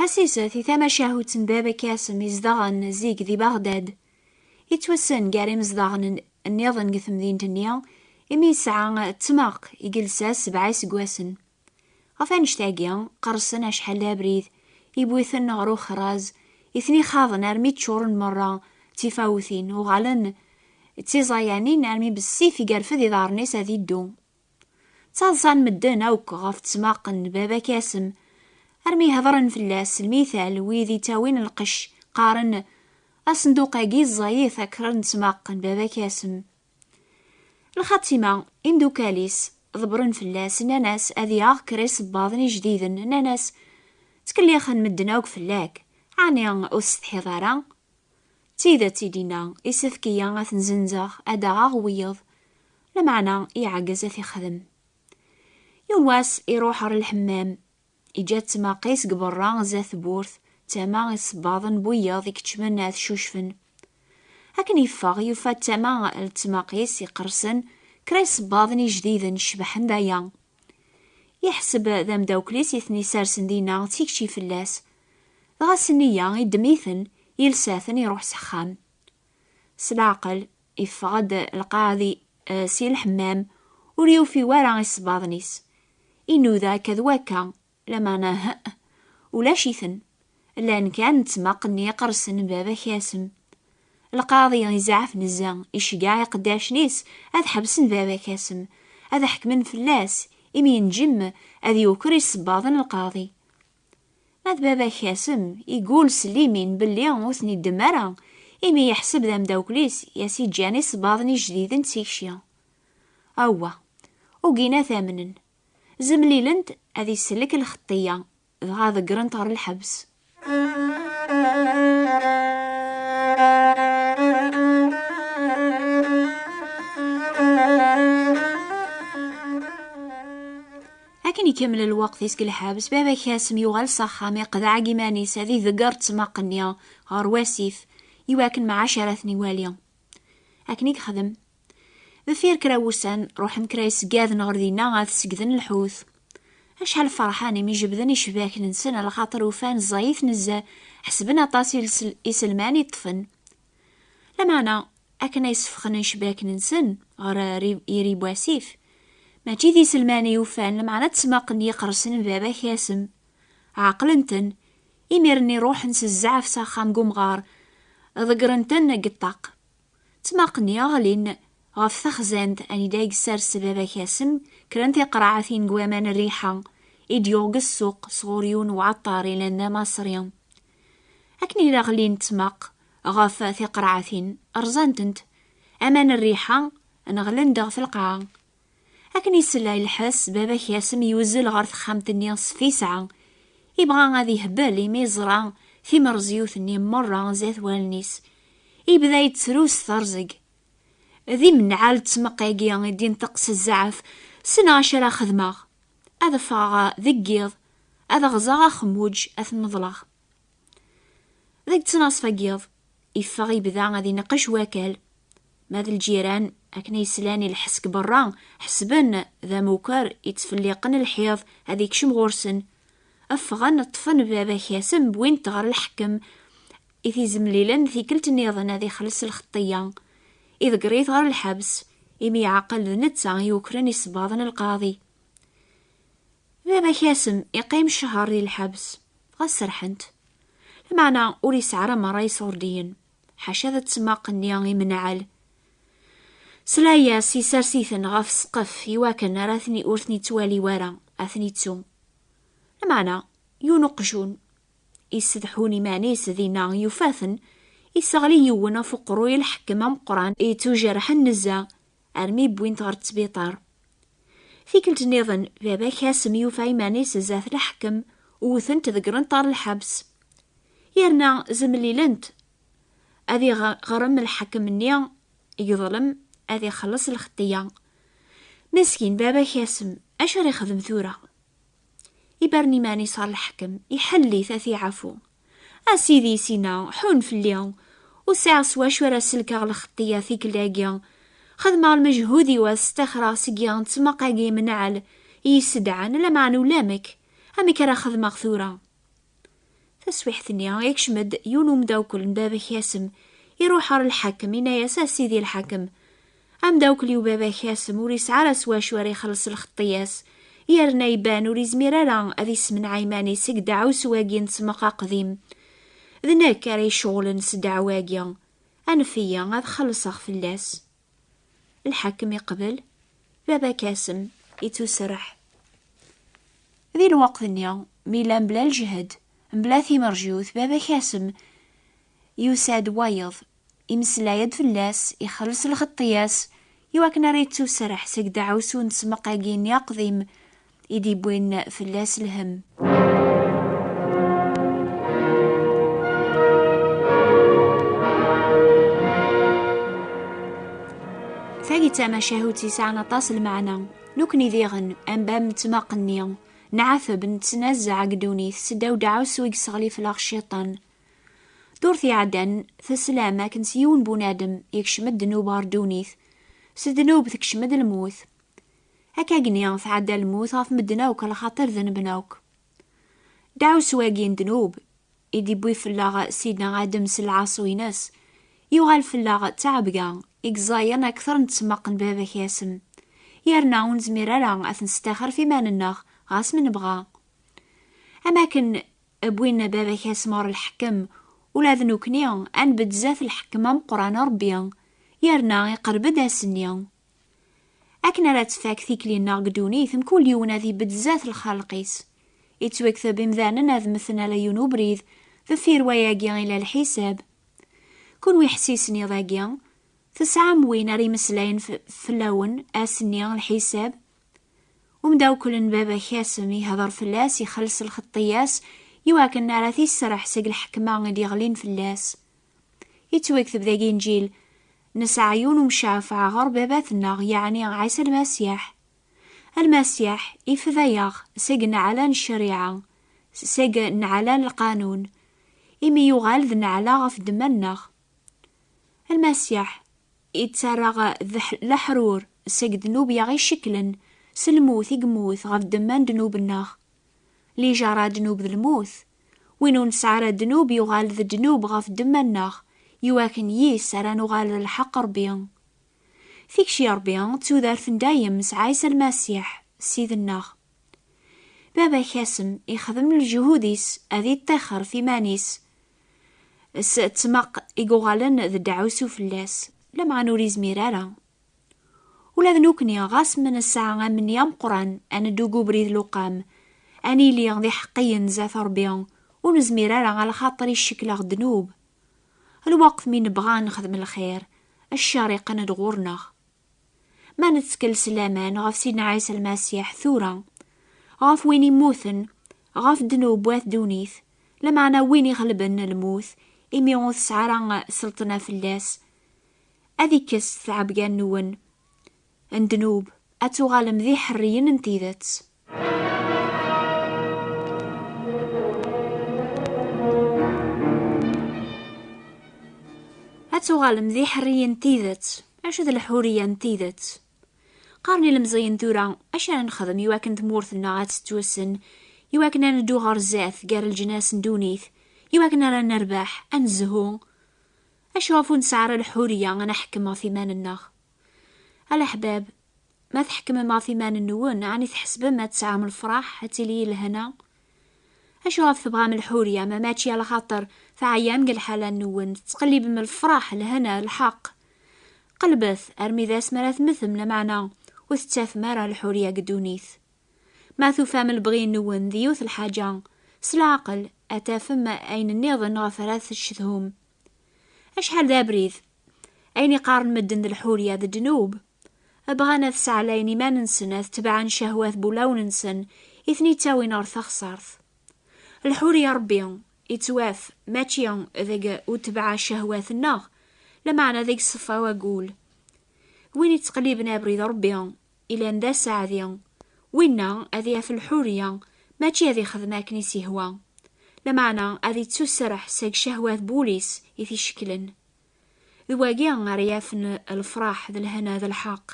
حسيسة ثما شاهوت بابا كاسم يزدغن زيك ذي بغداد. يتوسن قاري مزدغن النيضن قثم ذي نتنيا إمي يسعى تماق يجلسا 7 سقواسن. غفان اشتاقيا قرصن أشحال لابريد يبويثن غرو خراز يثني خاضن أرمي تشورن مرة تفاوثين وغالن تيزايانين أرمي بالسيف يقرفذ يضارنيس هذي الدو. تصالصان مدن أوك غاف تسماقن بابا كاسم أرمي هضرن فلاس المثال ويذي تاوين القش قارن أصندوقاقي الزايث أكرن تسماقن بابا كاسم. الخاتمة إندو كاليس ضبرن فلاس ناناس أذياغ كريس باضني جديدن ناناس تكليخن مدن أوك فلاك عاني أستحي ضارا تيدا تيدينا إسفكيا أثنزنزاغ أداغ ويض لمعنى يعجز في خدم. يواس يروح الحمام إجات تماقيس قبران زاث بورث تما يصباضن بوياض يكتشمن شوشفن. هكن يفاغ يفات تما التماقيس يقرسن كريس باضني جديدا شبحن دايا يحسب ذا مداوكليس يثني سارسن دينا تيكشي فلاس غاسنيا يدميثن يلساثن يروح سخان. سلاقل يفغد القاضي سي الحمام وريو في ورا يصباضنيس إنو ذا كذواكا لما نهأ ولا شيثن لان كان تماقني يقرسن بابا كاسم. القاضي يزعف نزا إشقاع قداش نيس أذ حبسن بابا كاسم أذ حكمن فلاس إمي نجم أذ يوكر يصباضن القاضي. ماذ بابا كاسم يقول سليمين باللي وثني الدمارة إمي يحسب ذا مداوكليس ياسي جاني صباضني جديد تيكشيا أوا وقينا ثامنن زمليلنت أذي سلك الخطية ذا ذقرن طار الحبس. لكن يكمل الوقت يسك الحابس بابا كاسم يوغل صخام يقضع قيمانيس هذي ذقر تماقنيا غار واسيف يواكن مع 10 واليا. لكن يخدم ذفير كراوسان روح مكرايس قاذ نغردينا غاث سقذن الحوث أشحال فرحاني مي جبذني شباك ننسن على خاطر وفان زايث نزا حسبنا طاسي يسلماني طفن لمانا أكنا يسفخن شباك ننسن غير يريب واسيف ما تيدي سلماني وفان لمعنا تسماقني يقرسن بابا كاسم عاقلنتن يميرني روح نسزع في ساخام قمغار ذقرنتن قطاق تسماقني غلين غف ثخزاند أني دايق سارس بابا كاسم كرنتي قراعثين قوامان الريحة إديوغ السوق صغوريون وعطاري لنا مصريون أكني لغلين تماق غف ثي قراعثين أرزانتنت أمان الريحة نغلن دغ في القاع. أكني سلاي الحس بابا كاسم يوزل غرث خامتني في ساعة يبغى غادي هبالي ميزرع في مرزيوثني مرة زيث والنيس يبدا يتسروس ثرزق ذي من عال تسمقاقيا يدين تقس الزعف سنة 10 خدمة هذا فاغا ذقيض هذا غزاغا خموج أثم ظلغ ذيك تناص فقيض يفاغ يبدا غادي نقش واكل ماذا الجيران أكني سلاني الحسك برا حسبن ذا موكر يتفليقن الحيض هذيك شمغورسن أفغان طفن بابا كاسم بوين تغر الحكم إذي زمليلن ذي كلت النيضن هذي خلص الخطية إذا قريت غير الحبس إمي عقل نتسا يوكرن يصباضن القاضي. بابا كاسم يقيم شهر ديال الحبس غسرحنت لمعنى أولي سعر مرا يصوردين حاشا ذا تسماقني يمنعل سلايا سي سارسيثن غاف سقف يواكن راثني أورثني توالي ورا أثني تسوم لمعنى ينقشون يستدحوني مانيس ذينا يفاثن يسغلي يونا فقرو يلحكم مقران يتوجرح النزا أرمي بوين تغر تسبيطار في كلت نيضن بابا كاسم يوفاي مانيس زاث الحكم وثنت ذقرن طار الحبس يرنا زملي لنت أذي غرم الحكم النيا يظلم أذي خلص الخطية مسكين بابا كاسم أشار يخدم ثورة يبرني ماني صار الحكم يحلي ثاثي عفو أسيدي سينا حون في اليوم وساعة سواش ورا سلكا الخطية فيك لاقيا خدمة المجهودي واستخرى سقيان تسمقاقي منعل يسدعن لا معنو لامك أمي كرا خدمة خثورة تسويحتني يكشمد يونو مداوكل بابا كاسم يروح على الحكم ينايا سيدي الحكم أم داوكل يو بابا كاسم وريس على سواش وري خلص الخطياس يرنا يبان وريز ميرالا أذي سمن عيماني سقدع وسواقين سمقا قديم ذناك ري شغل نسدع واقيا أنا فيا غاد خلصخ في اللاس. الحاكم يقبل بابا كاسم يتسرح ذي الوقت النيا ميلان بلا الجهد بلا ثي مرجوث بابا كاسم يساد وايض يمسلا يد في اللاس يخلص الخطياس يواكنا ريتو سرح سقدع وسون سمقاقين يقضيم يدي بوين في اللاس الهم. ثاقي تاما شاهوتي ساعنا طاس المعنى نوكني ذيغن أنبام نتماقنيا نعثب نتنزع قدوني سداو دعاو سويق صغلي في الأخ الشيطان دورثي عدن ثسلامة كنسيون بونادم يكشمد دنوب هاردونيث سدنوب تكشمد الموت هكا قنيا ثعدى الموت غاف مدناوك على خاطر ذنبناوك دعاو سواقين دنوب يدي بوي في اللاغ سيدنا غادم سلعاصويناس يوغال في اللاغ تعبقا إكزايان أكثر نتسمقن بابا كاسم يرنا ونزميرالا أثنستاخر في مانناغ غاس من بغا أماكن أبوينا بابا كاسم ور الحكم ولا ذنوكنيا أن بتزاف الحكم مقران ربيا يرنا يقرب داسنيا أكنا لا تفاك ثيكلينا قدوني ثم كل يونا ذي بتزاف الخالقيس يتوكثب إمذانا ذ مثلنا ليونو بريد ذفير وياقيا إلى الحساب كون ويحسيسني ضاقيا تسعام وين ري مسلاين في اللون آسنيا الحساب ومداو كل بابا كاسم يهضر في اللاس يخلص الخطياس يواكن نعرثي السرح ساق الحكمة غادي يغلين في اللاس يتوكثب ذاقي نجيل نسعيون ومشافع غر باباتنا يعني عيسى المسيح يفذياغ ساق نعلان الشريعة ساق نعلان القانون إمي يغال ذ نعلا غف دمناغ المسيح يتسرغ لحرور ساق دنوب يغي شكلا سلموث يقموث غف دمان دنوب الناغ لي جرى دنوب ذا الموث وينو نسعر دنوب يغال ذا دنوب غف دمناغ يواكن يسر نغال الحق ربيان فيك شي ربيان تودار فندايم مسعيس المسيح سيد الناغ بابا كاسم يخدم الجهوديس أذي التاخر في مانيس تسمق إيقوغالن ذا دعوسو في اللاس لما نوريز ميرارا ولا ذنوكني غاس من الساعة من يام قران أنا دوقو بريد لقام أني لي ذي حقيا زاث ربيان ونزميرارا على خاطري الشكل غدنوب الوقت من بغا نخدم الخير الشارقة ندغورنا ما نتسكل سلامان غاف سيدنا عيسى المسيح ثورة غاف وين يموثن غاف دنوب واث دونيث لما أنا وين يغلبن الموث إمي غوث سعرا سلطنا في اللاس أذيكس ثعبقان نون اندنوب أتوغالم ذي حريين انتيذت أتوغالم ذي حريين انتيذت أشد الحورية انتيذت قارني المزين ثورا أشان نخدم يواكن ثمورثنا غاتستوسن يواكن ندو غرزاث قار الجناس ندونيث يواكن را نرباح أنزهو أشوفو نسعر الحورية أنا حكم ثمان الناغ الأحباب ما تحكم ما ثمان النون عني تحسب ما تسعام الفرح هتلي الهنا أشوف تبغى من الحورية ما ماتشي على خاطر فعيام قل حالا النون تقلب من الفرح الهنا الحق قلبث أرمي ذا سمرات مثم لمعنى وستاف مرة الحورية قدونيث ما ثفام البغي نون ذيوث الحاجة سلعقل أتا فما أين النظن غفرات الشثهم أشحال ذا بريذ أين قارن مدن الحورية ذا الجنوب أبغانا تسعى ليني ما ننسن تبعا شهوات بولاو ننسن إثني تاوي نار ثخصارث الحورية ربي يتواف ماتشيان ذاك وتبع شهوات الناغ لمعنى ذيك الصفا وأقول وين يتقليبنا بريد ربي إلا ندا ساعديا وينا أذي في الحورية ماتشي أذي خدمة كنيسي هوا لمعنى أذي تسرح ساق شهوات بوليس يثي شكلا ذواقيا غريافن الفراح ذا الهنا ذا الحق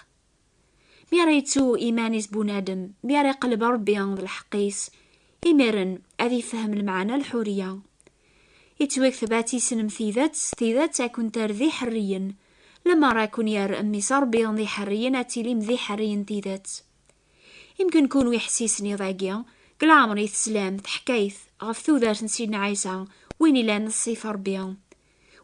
ميريتو إيمانيس بونادم ميري قلب ربي ذا الحقيس إميرن أذي فهم المعنى الحورية يتوكثباتي سنم ثيذات أكون ترذي حريا، لما راكون يار أمي صربي ذي حريا أتيليم ذي حريا ثيذات. يمكن كون ويحسيسني ضاقيا قل عمري تسلام تحكيث غف ثوذات سيدنا عيسى ويني لا نصيف ربيا،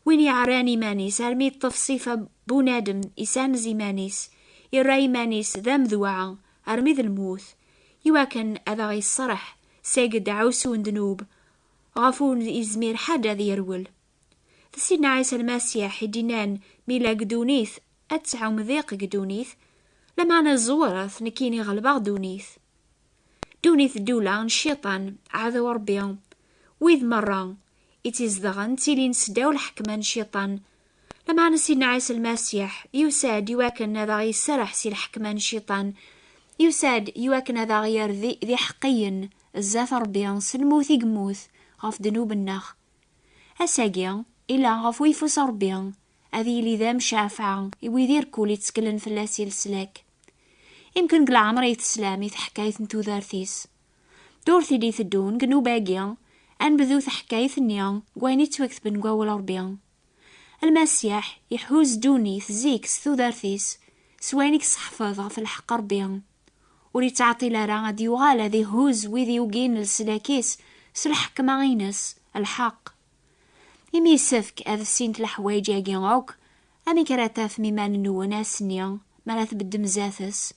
ويني عراني مانيس أرمي التفصيفة بونادم إسان زيمانيس يراي مانيس ذا مذوعة أرمي ذا الموت يواكن أذا غي الصرح ساقد عوسو ذنوب غفون إزمير حدا ذي يرول. سيدنا عيسى المسيح دينان ميلا قدونيث أتسعو مذيق قدونيث لما أنا الزورث نكيني غلباغ دونيث دولة الشيطان عذو ربيا وإذ مرة إتزدغن تيلين سداو الحكمان الشيطان لما أنا سيدنا عيسى المسيح يساد يواكن هذا غي سرح سي الحكمان الشيطان يساد يواكن هذا غير ذي حقيا الزاف ربيا سنموث يقموث غف ذنوب النخ أساقيا إلا غف ويفوس ربيا أذي لي ذا مشافعة يويذير كولي تسكلن فلاسي السلاك. يمكن قل عمري تسلامي حكاية نتو ذارثيس دورثي دي ثدون قنو باقيا أن بذو حكاية نيا قويني توكث بن قوال ربيا. المسيح يحوز دونيث زيكس ثو ذارثيس سوينيك صحفظ في الحق ربيا وري تعطي لارا غادي يوغال ذي هوز ويذي يوغين السلاكيس سلحك ماغينس الحق. يمي يسفك هذا السين الحوايج ياقين غوك أمي كراتاف ميمان نو ناس نيا مالا تبدم زاثس